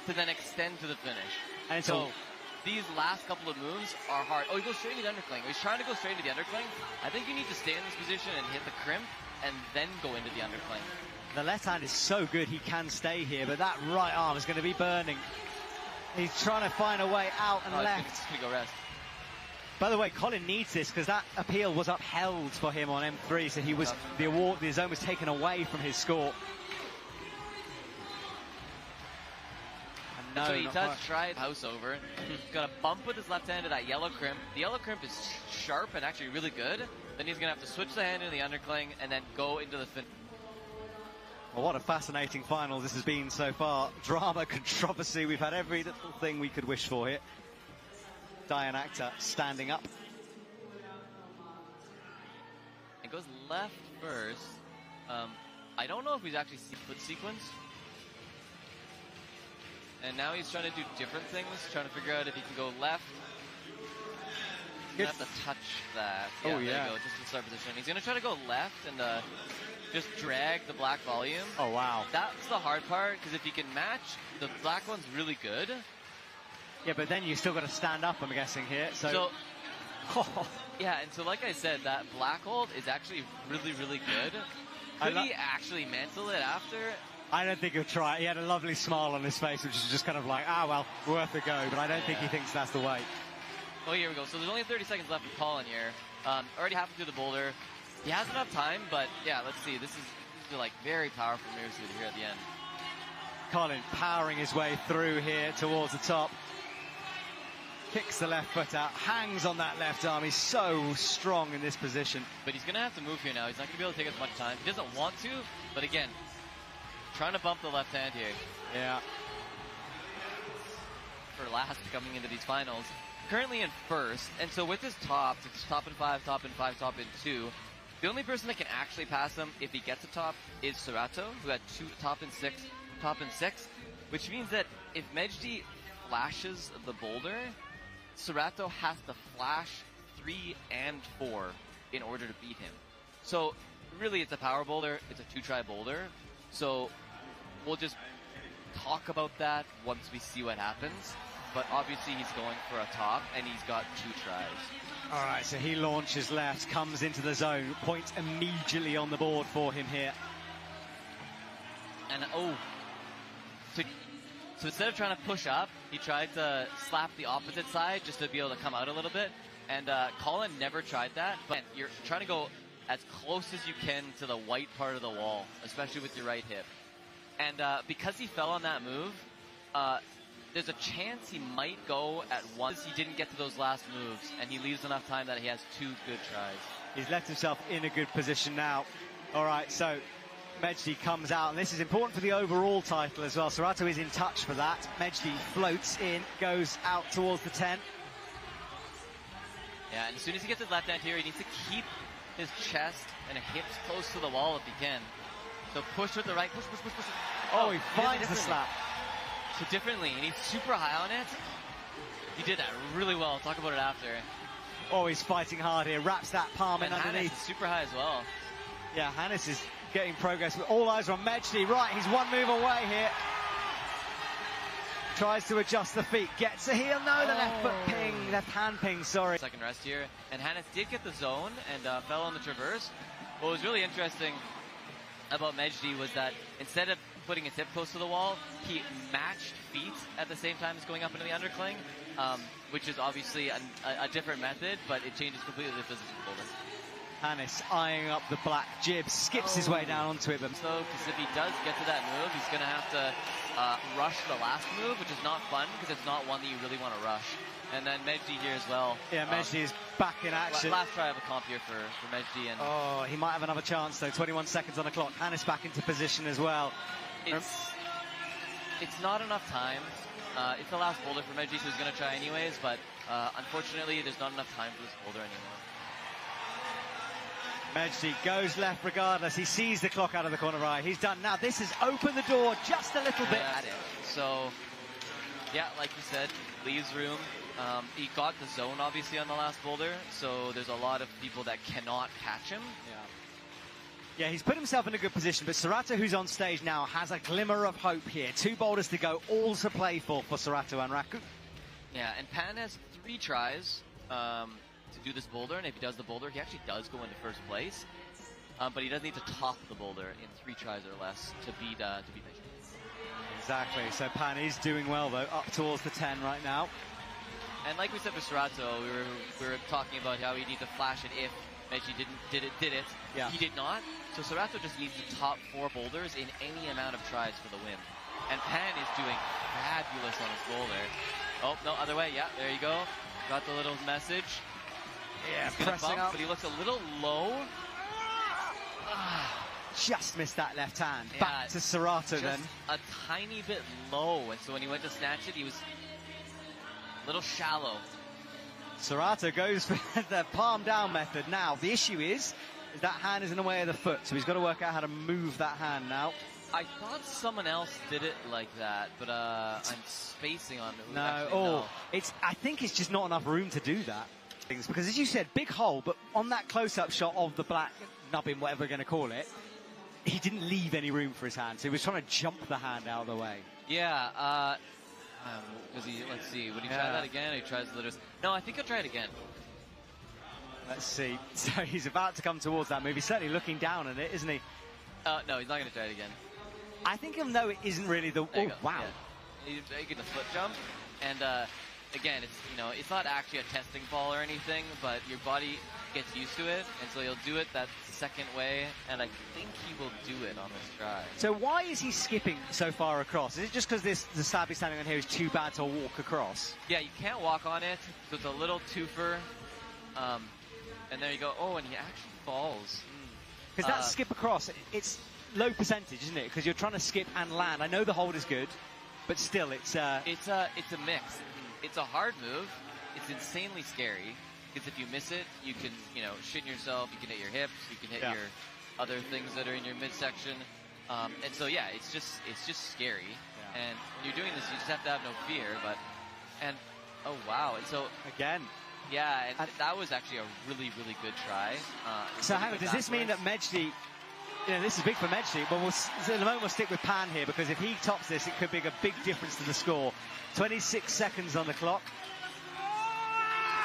to then extend to the finish. And so these last couple of moves are hard. Oh, he goes straight into the undercling. He's trying to go straight into the undercling. I think you need to stay in this position and hit the crimp and then go into the undercling. The left hand is so good, he can stay here, but that right arm is going to be burning. He's trying to find a way out and left. It's going to go rest. By the way, Colin needs this because that appeal was upheld for him on M3, so he was the zone was taken away from his score. No, so he does try house over. Got a bump with his left hand to that yellow crimp. The yellow crimp is sharp and actually really good. Then he's going to have to switch the hand into the undercling and then go into the fin. Well, what a fascinating final this has been so far. Drama, controversy, we've had every little thing we could wish for here. Diane Actor standing up. It goes left first. I don't know if he's actually foot sequence. And now he's trying to do different things, trying to figure out if he can go left. He's going to have to touch that. Yeah, there you go, just in start position. He's going to try to go left and just drag the black volume. Oh, wow. That's the hard part, because if you can match, the black one's really good. Yeah, but then you still got to stand up, I'm guessing, here. So yeah, and so like I said, that black hold is actually really, really good. Could he actually mantle it after? I don't think he'll try. He had a lovely smile on his face, which is just kind of like, well, worth a go. But I don't think he thinks that's the way. Oh, here we go. So there's only 30 seconds left for Colin here. Already halfway through the boulder. He has enough time, but yeah, let's see. This is like very powerful moves here at the end. Colin powering his way through here towards the top. Kicks the left foot out, hangs on that left arm. He's so strong in this position. But he's going to have to move here now. He's not going to be able to take as much time. He doesn't want to, but again, trying to bump the left hand here. Yeah. For last coming into these finals. Currently in first, and so with his tops, it's top in 5, top in 5, top in 2. The only person that can actually pass him if he gets a top is Serato, who had 2 top in 6, top in 6, which means that if Mejdi flashes the boulder, Serato has to flash 3 and 4 in order to beat him. So really it's a power boulder, it's a 2-try boulder. So we'll just talk about that once we see what happens. But obviously he's going for a top and he's got 2 tries. All right, so he launches left, comes into the zone, point immediately on the board for him here. And so instead of trying to push up, he tried to slap the opposite side just to be able to come out a little bit. And Colin never tried that, but you're trying to go as close as you can to the white part of the wall, especially with your right hip. And because he fell on that move, there's a chance he might go at once. He didn't get to those last moves, and he leaves enough time that he has 2 good tries. He's left himself in a good position now. All right, so Mejdi comes out, and this is important for the overall title as well. Serato is in touch for that. Mejdi floats in, goes out towards the 10. Yeah, and as soon as he gets his left hand here, he needs to keep his chest and hips close to the wall if he can. So push with the right, push. Oh, he finds the slap. So differently, and he's super high on it. He did that really well. I'll talk about it after. Oh, he's fighting hard here. Wraps that palm in underneath. Hannes is super high as well. Yeah, Hannes is getting progress. But all eyes are on Mejdi. Right, he's 1 move away here. Tries to adjust the feet. Gets a heel. No, the left foot ping. Left hand ping, sorry. Second rest here. And Hannes did get the zone and fell on the traverse. What was really interesting about Mejdi was that instead of putting his hip close to the wall, he matched feet at the same time as going up into the undercling, which is obviously a different method, but it changes completely the physics of boulder. Hannes eyeing up the black jib, skips his way down onto it. But so, because if he does get to that move, he's going to have to rush the last move, which is not fun, because it's not one that you really want to rush. And then Mejdi here as well. Yeah, Mejdi is back in action. Last try of a comp here for Mejdi. And oh, he might have another chance, though. 21 seconds on the clock. Hannes back into position as well. It's not enough time. It's the last boulder for Mejdi, so he's going to try anyways, but unfortunately, there's not enough time for this boulder anymore. Mejdi goes left regardless. He sees the clock out of the corner right. He's done. Now this has opened the door just a little bit. So, yeah, like you said, leaves room. He got the zone, obviously, on the last boulder, so there's a lot of people that cannot catch him. Yeah, he's put himself in a good position, but Sorato, who's on stage now, has a glimmer of hope here. 2 boulders to go, all to play for Sorato and Raku. Yeah, and Pan has 3 tries to do this boulder, and if he does the boulder, he actually does go into first place. But he does need to top the boulder in 3 tries or less to beat Mejdi. Exactly, so Pan is doing well, though, up towards the 10 right now. And like we said with Sorato, we were talking about how he needs to flash it if Mejdi did it. Yeah. He did not. So Sorato just needs to top 4 boulders in any amount of tries for the win. And Pan is doing fabulous on his boulder. Oh, no, other way. Yeah, there you go. Got the little message. Yeah, pressing up, but he looks a little low. Just missed that left hand. Yeah, back to Sorato then. A tiny bit low, and so when he went to snatch it, he was a little shallow. Sorato goes for the palm down method now. The issue is that hand is in the way of the foot, so he's got to work out how to move that hand now. I thought someone else did it like that, but I'm spacing on it. No, I think it's just not enough room to do that. Because as you said, big hole, but on that close-up shot of the black nubbin, whatever we're going to call it, he didn't leave any room for his hand, so he was trying to jump the hand out of the way. Yeah, let's see, would he try that again? He tries the no, I think he'll try it again. Let's see. So he's about to come towards that move. He's certainly looking down at it, isn't he? No, he's not going to try it again. I think he'll know it isn't really the... Oh, wow. Yeah. He's going to foot jump, and again, it's not actually a testing fall or anything, but your body gets used to it, and so he'll do it that second way, and I think he will do it on this try. So why is he skipping so far across? Is it just because the slab he's standing on here is too bad to walk across? Yeah, you can't walk on it, so it's a little twofer, and there you go. Oh, and he actually falls. Because that skip across, it's low percentage, isn't it? Because you're trying to skip and land. I know the hold is good, but still, it's a mix. It's a hard move. It's insanely scary. Because if you miss it, you can, shin yourself, you can hit your hips, you can hit your other things that are in your midsection. And so, yeah, it's just scary. Yeah. And when you're doing this, you just have to have no fear. Oh, wow. And so, again. Yeah, and that was actually a really, really good try. So, hang on, does this mean that Mejdi, this is big for Mejdi, but at the moment we'll stick with Pan here, because if he tops this, it could make a big difference to the score. 26 seconds on the clock.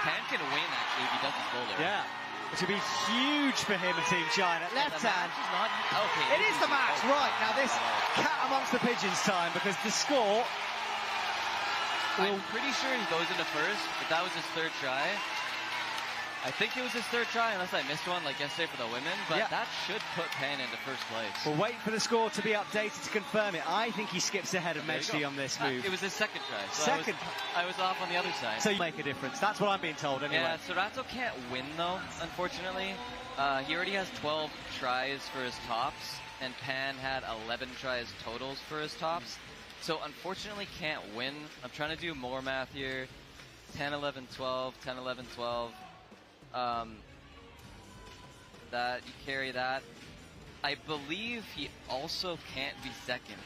Pan can win, actually, if he does his boulder. Yeah. Which would be huge for him and Team China. Left hand. Okay. It is the match. Right, now this cat amongst the pigeons time, because the score... I'm pretty sure he goes into first, but that was his 3rd try. I think it was his 3rd try, unless I missed one like yesterday for the women, but that should put Pan into first place. We'll wait for the score to be updated to confirm it. I think he skips ahead of Mejdi on this move. It was his 2nd try. So I was off on the other side. So you make a difference. That's what I'm being told anyway. Yeah, Sorato can't win though, unfortunately. He already has 12 tries for his tops, and Pan had 11 tries totals for his tops. So unfortunately can't win. I'm trying to do more math here. 10, 11, 12, 10, 11, 12. That you carry that. I believe he also can't be 2nd.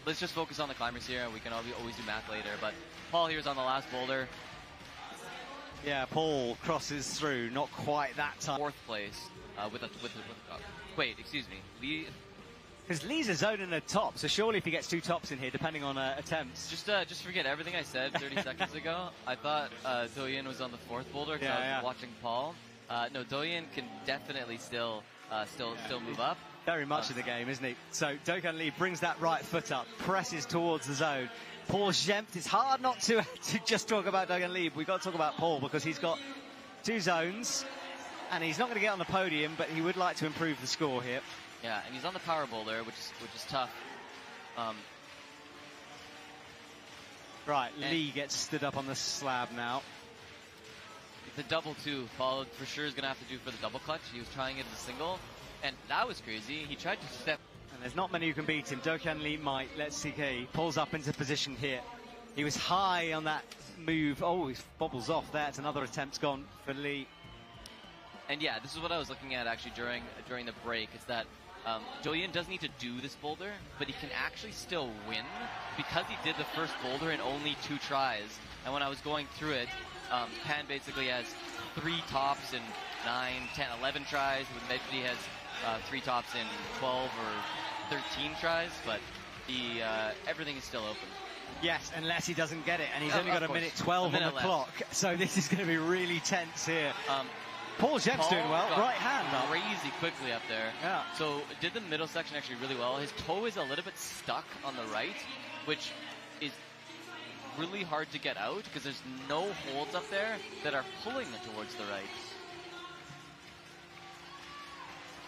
Let's just focus on the climbers here, and we can always do math later. But Paul here's on the last boulder. Yeah, Paul crosses through, not quite that time. 4th place with a wait, excuse me, Lee. Because Lee's a zone in the top, so surely if he gets 2 tops in here, depending on attempts. Just forget everything I said 30 seconds ago. I thought Doyen was on the 4th boulder because I was watching Paul. No, Doyen can definitely still move up. Very much in the game, isn't he? So Do-Hyun Lee brings that right foot up, presses towards the zone. Paul Gempt, it's hard not to just talk about Do-Hyun Lee, but we've got to talk about Paul because he's got 2 zones and he's not going to get on the podium, but he would like to improve the score here. Yeah, and he's on the power boulder, which is tough. Right, Lee gets stood up on the slab now. The double 2, Paul for sure is going to have to do for the double clutch. He was trying it as a single, and that was crazy. He tried to step. And there's not many who can beat him. Do-Hyun Lee might. Let's see. He pulls up into position here. He was high on that move. Oh, he bobbles off there. It's another attempt gone for Lee. And yeah, this is what I was looking at actually during the break, is that Do-Hyun doesn't need to do this boulder, but he can actually still win because he did the first boulder in only 2 tries. And when I was going through it, Pan basically has 3 tops in 9, 10, 11 tries. With Mejdi has 3 tops in 12 or 13 tries, but everything is still open. Yes, unless he doesn't get it, and he's only got a minute 12 on the left. clock, so this is going to be really tense here. Paul Gemp's doing well, right hand up. Crazy quickly up there. Yeah. So did the middle section actually really well. His toe is a little bit stuck on the right, which is really hard to get out because there's no holds up there that are pulling it towards the right.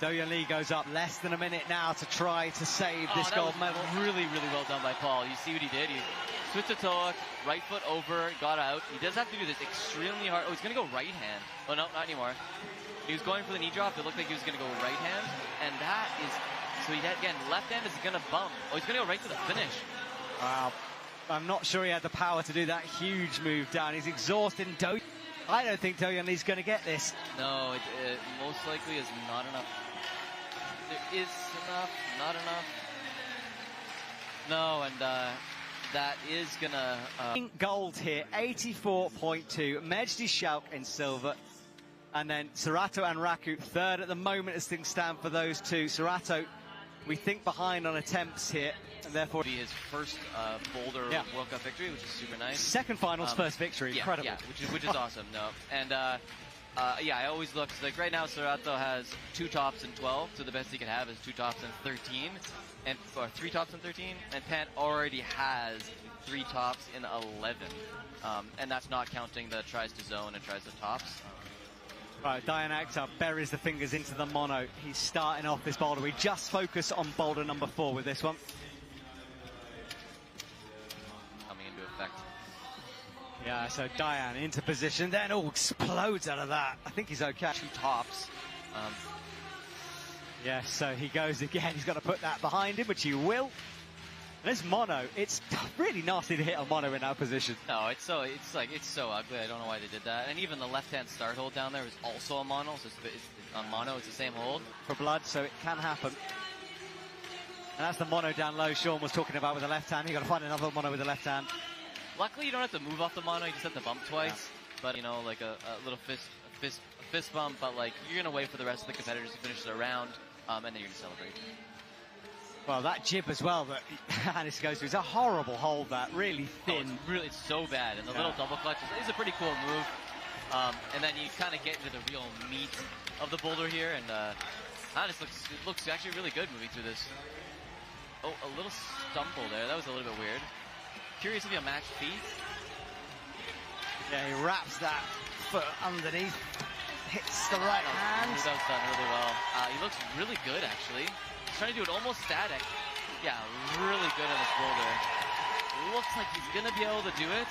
Do-Hyun Lee goes up less than a minute now to try to save this gold medal. Really, really well done by Paul. You see what he did? He switched the toe, right foot over, got out. He does have to do this extremely hard. Oh, he's going to go right hand. Oh, no, not anymore. He was going for the knee drop. It looked like he was going to go right hand. And that is, so he had, again, left hand is going to bump. Oh, he's going to go right to the finish. Wow. I'm not sure he had the power to do that huge move down. He's exhausted. I don't think Do-Hyun Lee's going to get this. No, it most likely is not enough. There is enough, not enough. No, and that is gonna... Gold here, 84.2. Mejdi Schalk in silver. And then Serato and Raku third at the moment as things stand for those 2. Serato, we think, behind on attempts here. And therefore... Be his first boulder World Cup victory, which is super nice. Second finals, first victory. Incredible. Yeah, which is awesome. No, and... yeah, I always look, like right now Serato has 2 tops and 12, so the best he can have is 2 tops and 13, or 3 tops and 13, and Pan already has 3 tops in 11, and that's not counting the tries to zone and tries to tops. Right, Dayan Akhtar buries the fingers into the mono. He's starting off this boulder. We just focus on boulder number 4 with this one. Coming into effect. Yeah, so Dayan into position, then explodes out of that. I think he's okay. 2 tops. Yeah, so he goes again. He's got to put that behind him, which he will. And this mono, it's really nasty to hit a mono in that position. No, it's so ugly. I don't know why they did that. And even the left-hand start hold down there is also a mono. So it's on mono, it's the same hold. For blood, so it can happen. And that's the mono down low Sean was talking about with the left hand. You've got to find another mono with the left hand. Luckily, you don't have to move off the mono. You just have to bump twice. Yeah. But, you know, like a little fist bump. But, like, you're going to wait for the rest of the competitors to finish their round, and then you're going to celebrate. Well, that jib as well that Hannes goes through is a horrible hold, that. Really thin. Oh, it's so bad. And the little double clutch is a pretty cool move. And then you kind of get into the real meat of the boulder here. And Hannes looks actually really good moving through this. Oh, a little stumble there. That was a little bit weird. Curious if he'll match feet. Yeah, he wraps that foot underneath, hits the right hand. That was done really well. He looks really good, actually. He's trying to do it almost static. Yeah, really good on this boulder. Looks like he's going to be able to do it.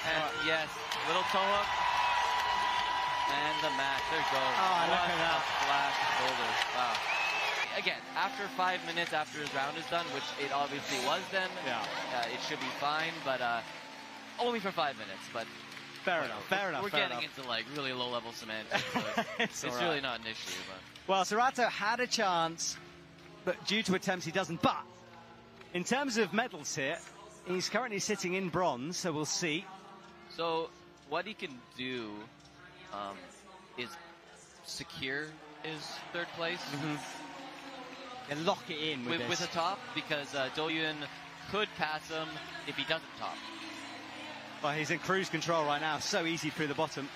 And yes, little toe hook. And the match. There you go. Oh, look at that. Flash boulder. Wow. Again, after 5 minutes after his round is done, which it obviously was then, it should be fine, but only for 5 minutes. But fair enough. We're getting into like really low-level semantics. It's right. really not an issue. But. Well, Serato had a chance, but due to attempts he doesn't. But in terms of medals here, he's currently sitting in bronze, so we'll see. So what he can do is secure his 3rd place. Mm-hmm. And lock it in with a top, because Do-Hyun could pass him if he doesn't top. Well, he's in cruise control right now. So easy through the bottom.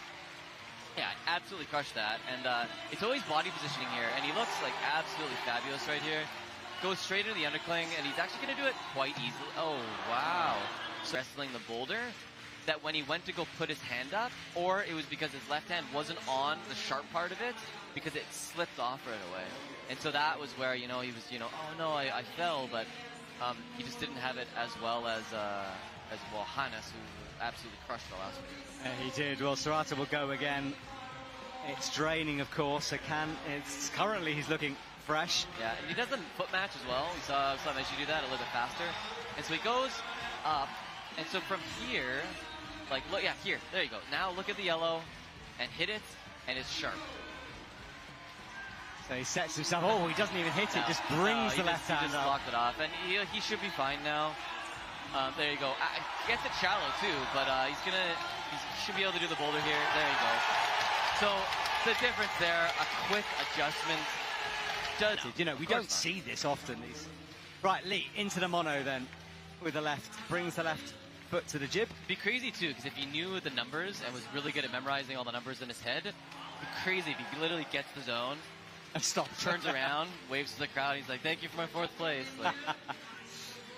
Yeah, absolutely crushed that. And it's always body positioning here, and he looks like absolutely fabulous right here. Goes straight into the undercling, and he's actually going to do it quite easily. Oh, wow. Wrestling the boulder, that when he went to go put his hand up, or it was because his left hand wasn't on the sharp part of it, because it slipped off right away. And so that was where, he was, oh no, I fell, but he just didn't have it as well as Hannes, who absolutely crushed the last one. He did. Well, Serrato will go again. It's draining, of course. Currently he's looking fresh. Yeah, and he does the foot match as well. We saw Messi do that a little bit faster. And so he goes up, and so from here, look, yeah, here, there you go. Now look at the yellow, and hit it, and it's sharp. So he sets himself. Oh, he doesn't even hit it. Just brings the left hand He just up. blocked it off, and he should be fine now. There you go. Gets it shallow too, but he should be able to do the boulder here. There you go. So the difference there, a quick adjustment. We don't see this often. Right, Lee into the mono then with the left, brings the left foot to the jib. It'd be crazy too, because if he knew the numbers and was really good at memorizing all the numbers in his head, it'd be crazy if he literally gets the zone and stops, turns around, waves to the crowd. He's like, "Thank you for my 4th place."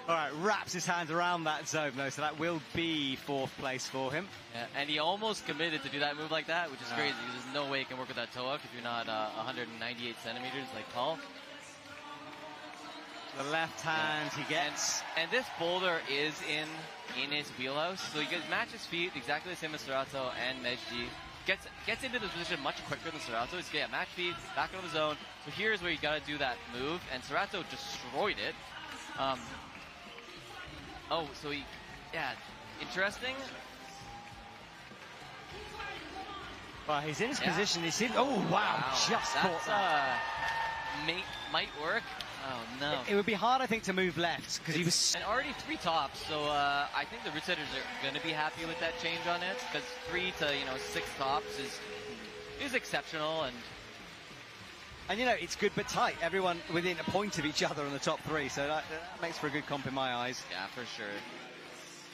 All right, wraps his hands around that zone though, so that will be 4th place for him. Yeah, and he almost committed to do that move like that, which is crazy, because there's no way you can work with that toe hook if you're not 198 centimeters like Paul. The left hand he gets. And this boulder is in his wheelhouse, so he matches feet exactly the same as Serrato and Mejdi. Gets into the position much quicker than Serrato. He's got match feet, back into the zone. So here's where you got to do that move, and Serrato destroyed it. Interesting. Well, he's in his position. He's in. Oh wow! Just caught that. Might work. Oh no! It would be hard, I think, to move left because he was. And already 3 tops, so I think the root setters are going to be happy with that change on it, because 3 to 6 tops is exceptional, and it's good but tight. Everyone within a point of each other on the top 3, so that makes for a good comp in my eyes. Yeah, for sure.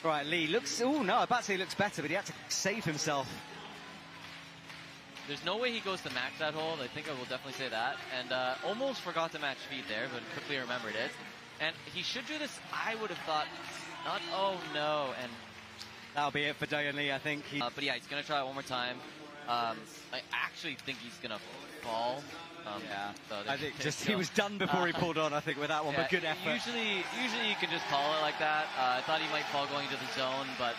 Right, Lee looks. Oh no, I about to say he looks better, but he had to save himself. There's no way he goes to match that hold. I think I will definitely say that. And almost forgot to match feet there, but quickly remembered it. And he should do this, I would have thought, not, oh no. And that'll be it for Dayan Lee, I think. But yeah, he's going to try it one more time. I actually think he's going to fall. So I think he was done before he pulled on, I think, with that one, but good effort. Usually you can just call it like that. I thought he might fall going to the zone, but...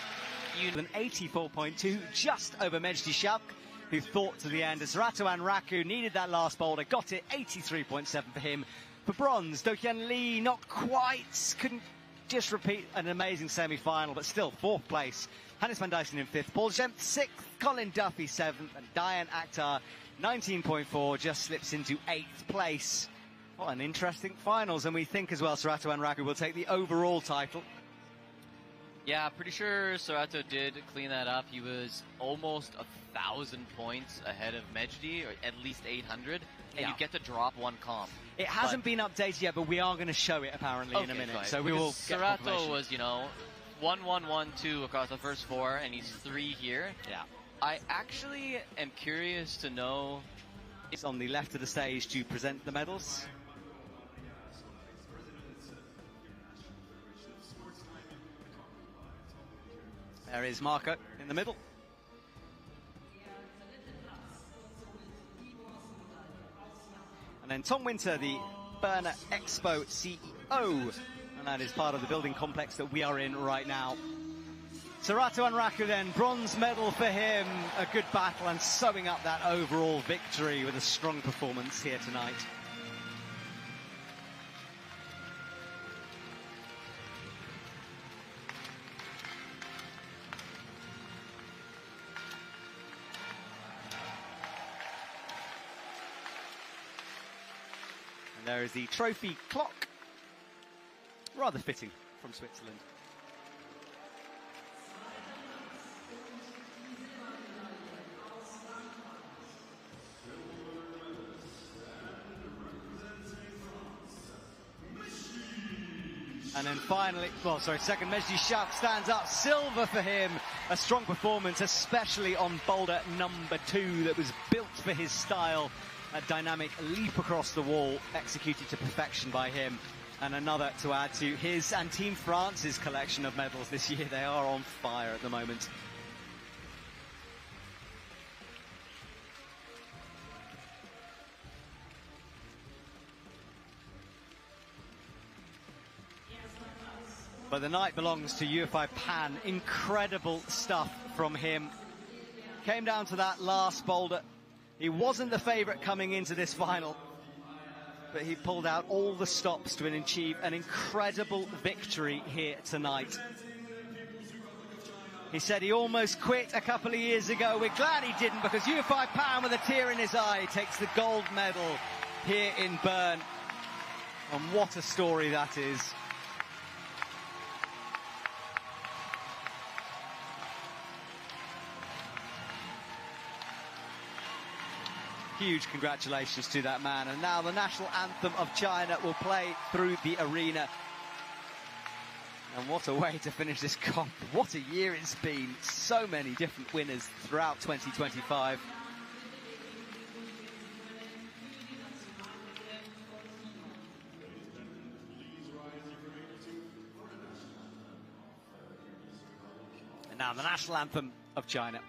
An 84.2, just over Mejdi Shavk, who thought to the end as Serrato and Raku needed that last boulder, got it, 83.7 for him. For bronze, Do-Hyun Lee not quite, couldn't just repeat an amazing semi-final, but still 4th place. Hannes van Duysen in 5th, Paul Gempt 6th, Colin Duffy 7th, and Dayan Akhtar 19.4 just slips into 8th place. What an interesting finals, and we think as well Serrato and Raku will take the overall title. Yeah, pretty sure Serrato did clean that up. He was almost 1,000 points ahead of Mejdi, or at least 800, and you get to drop 1 comp. It hasn't been updated yet, but we are going to show it apparently in a minute. Right. So we will get Serrato was, 1, 1, 1, 2 across the first 4, and he's 3 here. Yeah. I actually am curious to know. It's on the left of the stage to present the medals. There is Marco in the middle. And then Tom Winter, the Bern Expo CEO. And that is part of the building complex that we are in right now. Serrato and Raku then, bronze medal for him. A good battle and sewing up that overall victory with a strong performance here tonight. And there is the trophy clock. Rather fitting from Switzerland. And then finally, well, sorry, second, Mejdi Sharp stands up. Silver for him. A strong performance, especially on boulder number 2 that was built for his style. A dynamic leap across the wall, executed to perfection by him. And another to add to his and Team France's collection of medals this year. They are on fire at the moment. But the night belongs to UFI Pan. Incredible stuff from him. Came down to that last boulder. He wasn't the favourite coming into this final, but he pulled out all the stops to achieve an incredible victory here tonight. He said he almost quit a couple of years ago. We're glad he didn't, because UFI Pan, with a tear in his eye, takes the gold medal here in Bern. And what a story that is. Huge congratulations to that man. And now the national anthem of China will play through the arena. And what a way to finish this comp. What a year it's been. So many different winners throughout 2025. And now the national anthem of China.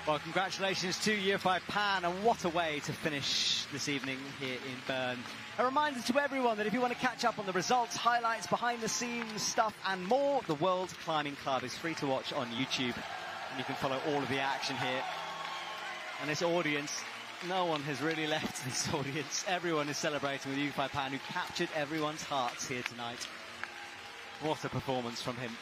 Well, congratulations to UFI Pan, and what a way to finish this evening here in Bern. A reminder to everyone that if you want to catch up on the results, highlights, behind-the-scenes stuff and more, the World Climbing Club is free to watch on YouTube. And you can follow all of the action here. And this audience, no one has really left this audience. Everyone is celebrating with UFI Pan, who captured everyone's hearts here tonight. What a performance from him.